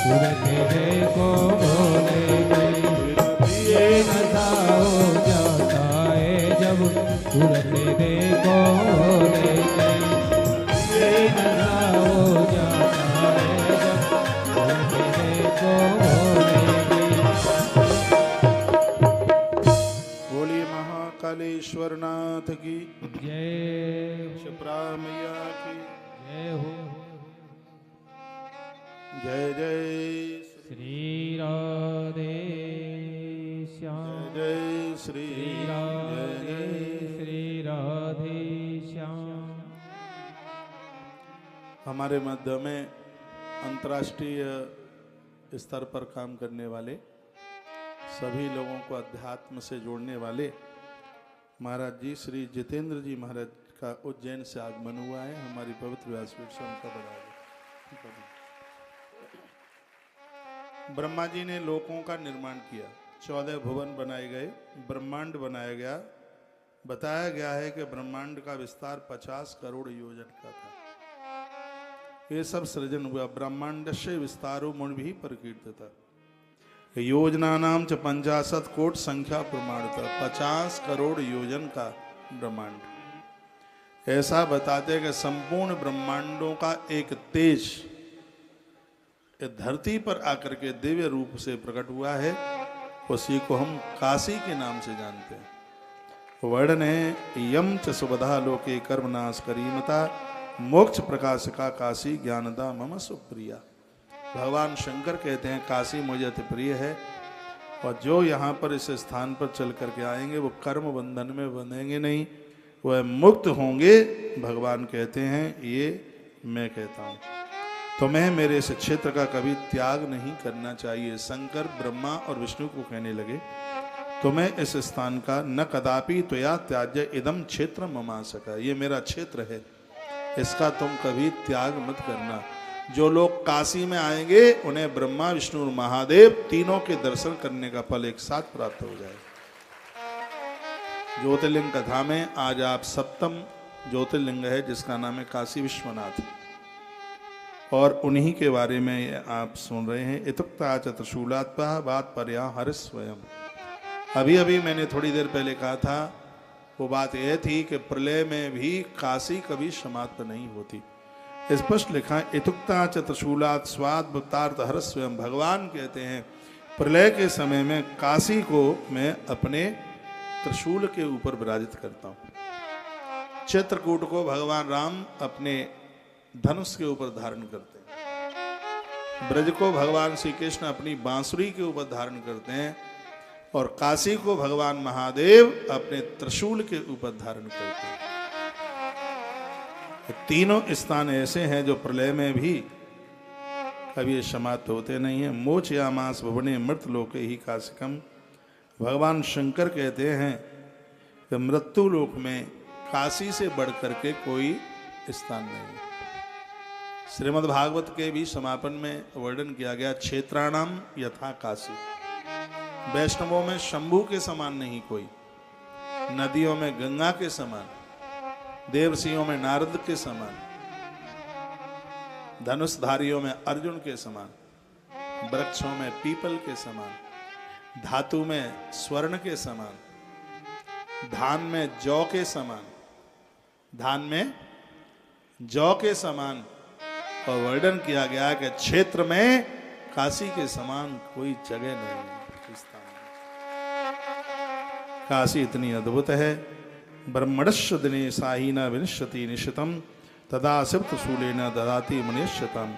सुर तेरे को बोलेंगे, ये नशा हो जाता है जब सुर तेरे को बोलेंगे, ये नशा हो जाता है जब सुर तेरे को बोलेंगे। बोलिए महाकालेश्वर नाथ की जय शिप्रा मैया की जय हो। जय जय श्री राधे श्याम, जय श्री श्री जय राधे, जय श्री राधे श्याम। हमारे मध्य में अंतर्राष्ट्रीय स्तर पर काम करने वाले सभी लोगों को अध्यात्म से जोड़ने वाले महाराज जी श्री जितेंद्र जी महाराज का उज्जैन से आगमन हुआ है। हमारी पवित्र व्यासपीठ से उनका बढ़ावा। ब्रह्मा जी ने लोकों का निर्माण किया, 14 भुवन बनाए गए, ब्रह्मांड बनाया गया। बताया गया है कि ब्रह्मांड का विस्तार 50 करोड़ योजन का था। ये सब सृजन हुआ। ब्रह्मांडस्य विस्तारो मुनिभिः प्रकीर्तितः, योजना नाम च 50 कोट संख्या प्रमाणतः। 50 करोड़ योजन का ब्रह्मांड। ऐसा बताते हैं कि संपूर्ण ब्रह्मांडों का एक तेज धरती पर आकर के दिव्य रूप से प्रकट हुआ है। उसी को हम काशी के नाम से जानते हैं। वर्णन है यम च सुबधा लोके कर्मनाश करीमता, मोक्ष प्रकाश का काशी ज्ञानदा मम सुप्रिया। भगवान शंकर कहते हैं काशी मुझे अति प्रिय है, और जो यहाँ पर इस स्थान पर चल करके आएंगे वो कर्म बंधन में बंधेंगे नहीं, वह मुक्त होंगे। भगवान कहते हैं ये मैं कहता हूँ। तुम्हें मेरे इस क्षेत्र का कभी त्याग नहीं करना चाहिए। शंकर ब्रह्मा और विष्णु को कहने लगे तुम्हें इस स्थान का न कदापि त्वया त्याज्य इदम क्षेत्र ममासका, ये मेरा क्षेत्र है, इसका तुम कभी त्याग मत करना। जो लोग काशी में आएंगे उन्हें ब्रह्मा विष्णु और महादेव तीनों के दर्शन करने का फल एक साथ प्राप्त हो जाए। ज्योतिर्लिंग कथा में आज आप सप्तम ज्योतिर्लिंग है जिसका नाम है काशी विश्वनाथ, और उन्हीं के बारे में आप सुन रहे हैं। इतुक्ता च त्रिशूलात्मा बात पर्या हर स्वयं। अभी अभी मैंने थोड़ी देर पहले कहा था, वो बात यह थी कि प्रलय में भी काशी कभी समाप्त नहीं होती। स्पष्ट लिखा है इतुक्ता च त्रिशूलात् स्वाद भक्तार्थ हर स्वयं। भगवान कहते हैं प्रलय के समय में काशी को मैं अपने त्रिशूल के ऊपर विराजित करता हूँ। चित्रकूट को भगवान राम अपने धनुष के ऊपर धारण करते हैं। ब्रज को भगवान श्री कृष्ण अपनी बांसुरी के ऊपर धारण करते हैं, और काशी को भगवान महादेव अपने त्रिशूल के ऊपर धारण करते हैं। तीनों स्थान ऐसे हैं जो प्रलय में भी कभी समाप्त होते नहीं है। मोच या मास भुवने मृत लोके ही काशिकम। भगवान शंकर कहते हैं कि मृत्यु लोक में काशी से बढ़कर के कोई स्थान नहीं है। श्रीमद् भागवत के भी समापन में वर्णन किया गया क्षेत्राणाम यथा काशी। वैष्णवों में शंभू के समान नहीं कोई, नदियों में गंगा के समान, देवसियों में नारद के समान, धनुषधारियों में अर्जुन के समान, वृक्षों में पीपल के समान, धातु में स्वर्ण के समान, धान में जौ के समान, धान में जौ के समान। और वर्णन किया गया कि क्षेत्र में काशी के समान कोई जगह नहीं है। काशी इतनी अद्भुत है। ब्रह्मणस्य दिने साही न विनश्यति निश्चितम तदा सिप्त शूले न ददाति मनुष्यतम।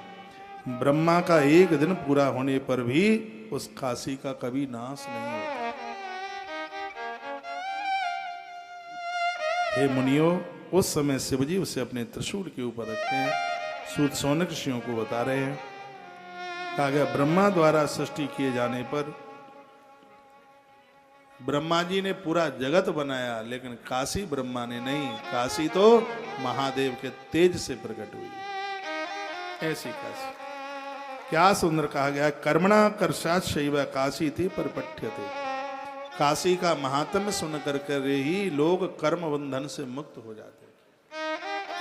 ब्रह्मा का एक दिन पूरा होने पर भी उस काशी का कभी नाश नहीं होता। हे मुनियों, उस समय शिवजी उसे अपने त्रिशूल के ऊपर रखते हैं। सूत सौनक ऋषियों को बता रहे हैं। कहा गया ब्रह्मा द्वारा सृष्टि किए जाने पर ब्रह्मा जी ने पूरा जगत बनाया, लेकिन काशी ब्रह्मा ने नहीं, काशी तो महादेव के तेज से प्रकट हुई। ऐसी काशी क्या सुंदर कहा गया। कर्मणा कर्षात शैव काशी थी परपठ्यते। काशी का महात्म्य सुन कर ही लोग कर्म बंधन से मुक्त हो जाते हैं।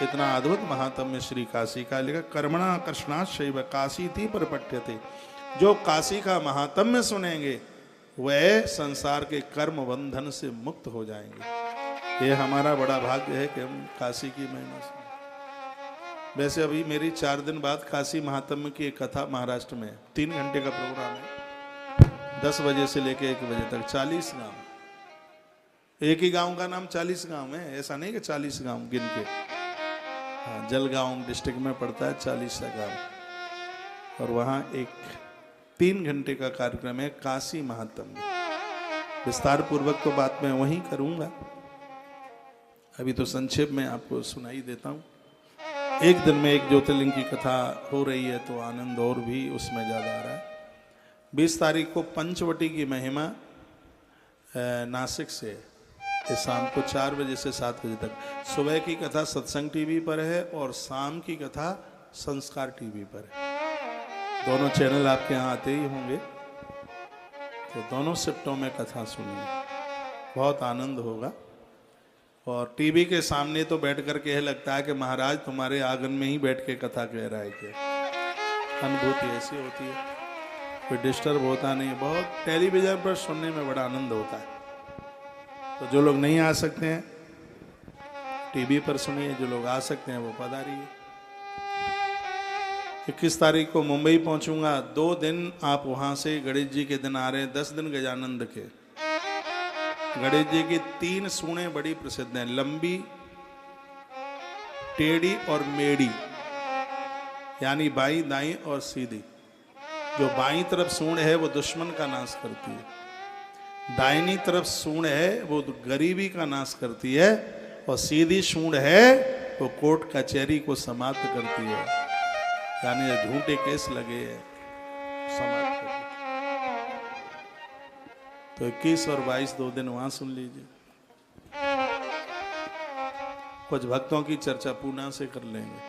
इतना अद्भुत महात्म्य श्री काशी का लिखा। कर्मणा कृष्णाशैव काशी थी पर पठ्यते। जो काशी का महात्म्य सुनेंगे वह संसार के कर्म बंधन से मुक्त हो जाएंगे। ये हमारा बड़ा भाग्य है कि हम काशी की महिमा सुने। वैसे अभी मेरी 4 दिन बाद काशी महात्म्य की एक कथा महाराष्ट्र में 3 घंटे का प्रोग्राम है, 10 बजे से लेकर 1 बजे तक। 40 गांव, एक ही गांव का नाम 40 गांव है, ऐसा नहीं कि 40 गांव गिन के। हाँ, जलगांव डिस्ट्रिक्ट में पड़ता है 40 गांव। और वहाँ एक 3 घंटे का कार्यक्रम है काशी महात्म्य। विस्तार पूर्वक तो बात मैं वहीं करूंगा, अभी तो संक्षेप में आपको सुनाई देता हूँ। एक दिन में एक ज्योतिर्लिंग की कथा हो रही है तो आनंद और भी उसमें ज़्यादा आ रहा है। 20 तारीख को पंचवटी की महिमा नासिक से इस शाम को 4 बजे से 7 बजे तक। सुबह की कथा सत्संग टीवी पर है और शाम की कथा संस्कार टीवी पर है। दोनों चैनल आपके यहाँ आते ही होंगे, तो दोनों शिफ्टों में कथा सुनिए, बहुत आनंद होगा। और टीवी के सामने तो बैठ कर के लगता है कि महाराज तुम्हारे आंगन में ही बैठ के कथा कह रहा है। क्या अनुभूति ऐसी होती है, कोई डिस्टर्ब होता नहीं, बहुत टेलीविजन पर सुनने में बड़ा आनंद होता है। तो जो लोग नहीं आ सकते हैं टीवी पर सुनिए, जो लोग आ सकते हैं वो पधारिए। 21 तारीख को मुंबई पहुंचूंगा, 2 दिन आप वहां से गणेश जी के दिन आ रहे हैं, 10 दिन गजानंद के। गणेश जी की 3 सूंडें बड़ी प्रसिद्ध हैं, लंबी, टेढ़ी और मेढ़ी, यानी बाई, दाई और सीधी। जो बाई तरफ सूंड है वो दुश्मन का नाश करती है, दाहिनी तरफ सूंड है वो गरीबी का नाश करती है, और सीधी सूंड है वो कोर्ट कचहरी को समाप्त करती है, यानी झूठे केस लगे समाप्त करती है। तो 21 और 22 2 दिन वहां सुन लीजिए। कुछ भक्तों की चर्चा पूना से कर लेंगे।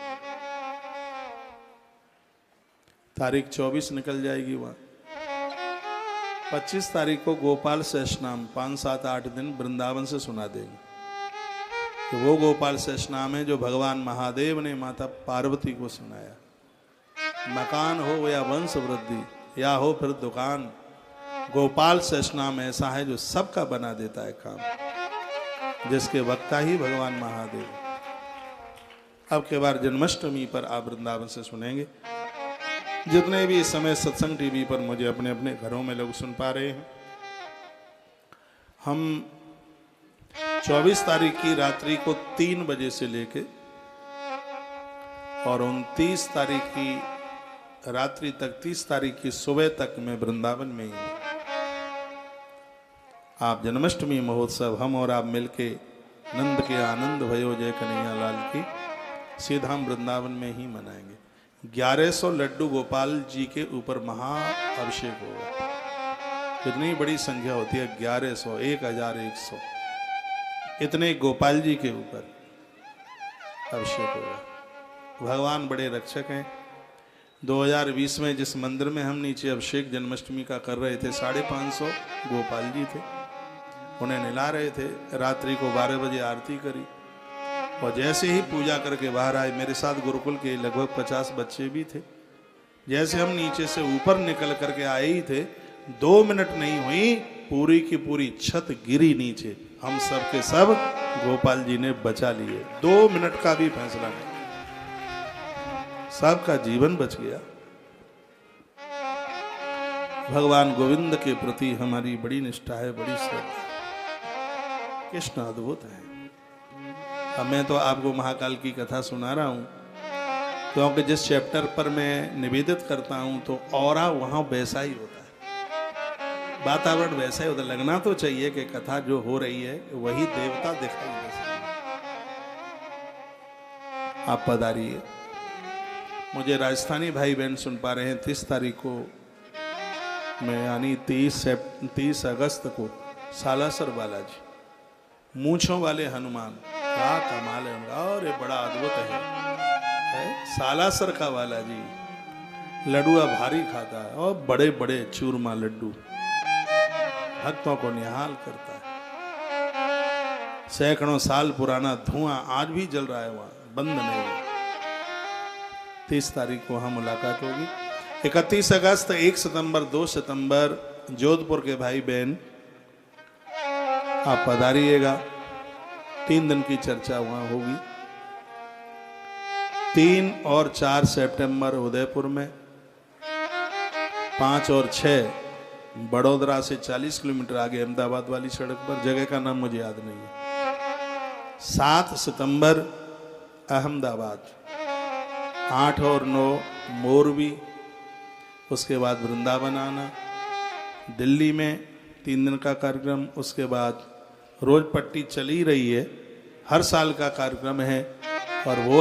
तारीख 24 निकल जाएगी वहां। 25 तारीख को गोपाल सहस्रनाम 5, 7, 8 दिन वृंदावन से सुना देंगे। तो वो गोपाल सहस्रनाम है जो भगवान महादेव ने माता पार्वती को सुनाया। मकान हो या वंश वृद्धि या हो फिर दुकान, गोपाल सहस्रनाम ऐसा है जो सबका बना देता है काम, जिसके वक्ता ही भगवान महादेव। अब के बार जन्माष्टमी पर आप वृंदावन से सुनेंगे। जितने भी इस समय सत्संग टीवी पर मुझे अपने अपने घरों में लोग सुन पा रहे हैं, हम 24 तारीख की रात्रि को 3 बजे से लेके और 29 तारीख की रात्रि तक, 30 तारीख की सुबह तक मैं वृंदावन में ही हूं। आप जन्माष्टमी महोत्सव हम और आप मिलके नंद के आनंद भयो जय कन्हैया लाल की सीधा हम वृंदावन में ही मनाएंगे। 1100 लड्डू गोपाल जी के ऊपर महा अभिषेक होगा। कितनी बड़ी संख्या होती है, 1100, 1100, इतने गोपाल जी के ऊपर अभिषेक होगा। भगवान बड़े रक्षक हैं। 2020 में जिस मंदिर में हम नीचे अभिषेक जन्माष्टमी का कर रहे थे, 550 गोपाल जी थे, उन्हें निला रहे थे। रात्रि को 12 बजे आरती करी और जैसे ही पूजा करके बाहर आए, मेरे साथ गुरुकुल के लगभग 50 बच्चे भी थे। जैसे हम नीचे से ऊपर निकल करके आए ही थे, 2 मिनट नहीं हुई, पूरी की पूरी छत गिरी नीचे। हम सब के सब गोपाल जी ने बचा लिए, 2 मिनट का भी फैसला नहीं, सबका जीवन बच गया। भगवान गोविंद के प्रति हमारी बड़ी निष्ठा है, बड़ी श्रद्धा। कृष्ण अद्भुत है। अब मैं तो आपको महाकाल की कथा सुना रहा हूं, क्योंकि जिस चैप्टर पर मैं निवेदित करता हूं तो ऑरा वहां वैसा ही होता है, वातावरण वैसा ही होता है। लगना तो चाहिए कि कथा जो हो रही है वही देवता दिखाई दे सकते। आप पधारिए। मुझे राजस्थानी भाई बहन सुन पा रहे हैं। 30 तारीख को मैं, यानी 30 अगस्त को सालासर बालाजी, मूंछों वाले हनुमान, क्या कमाल है उनका, और ये बड़ा अद्भुत है। सालासर का बालाजी लड्डुआ भारी खाता है और बड़े बड़े चूरमा लड्डू भक्तों को निहाल करता है। सैकड़ों साल पुराना धुआं आज भी जल रहा है वहां, बंद नहीं। 30 तारीख को वहाँ मुलाकात होगी। 31 अगस्त, 1 सितंबर, 2 सितंबर जोधपुर के भाई बहन आप पधारिएगा। 3 दिन की चर्चा वहाँ होगी। 3 और 4 सितंबर उदयपुर में, 5 और 6 बड़ोदरा से 40 किलोमीटर आगे अहमदाबाद वाली सड़क पर, जगह का नाम मुझे याद नहीं है। 7 सितंबर अहमदाबाद, 8 और 9 मोरबी, उसके बाद वृंदावन आना, दिल्ली में 3 दिन का कार्यक्रम, उसके बाद रोज पट्टी चली रही है, हर साल का कार्यक्रम है और वो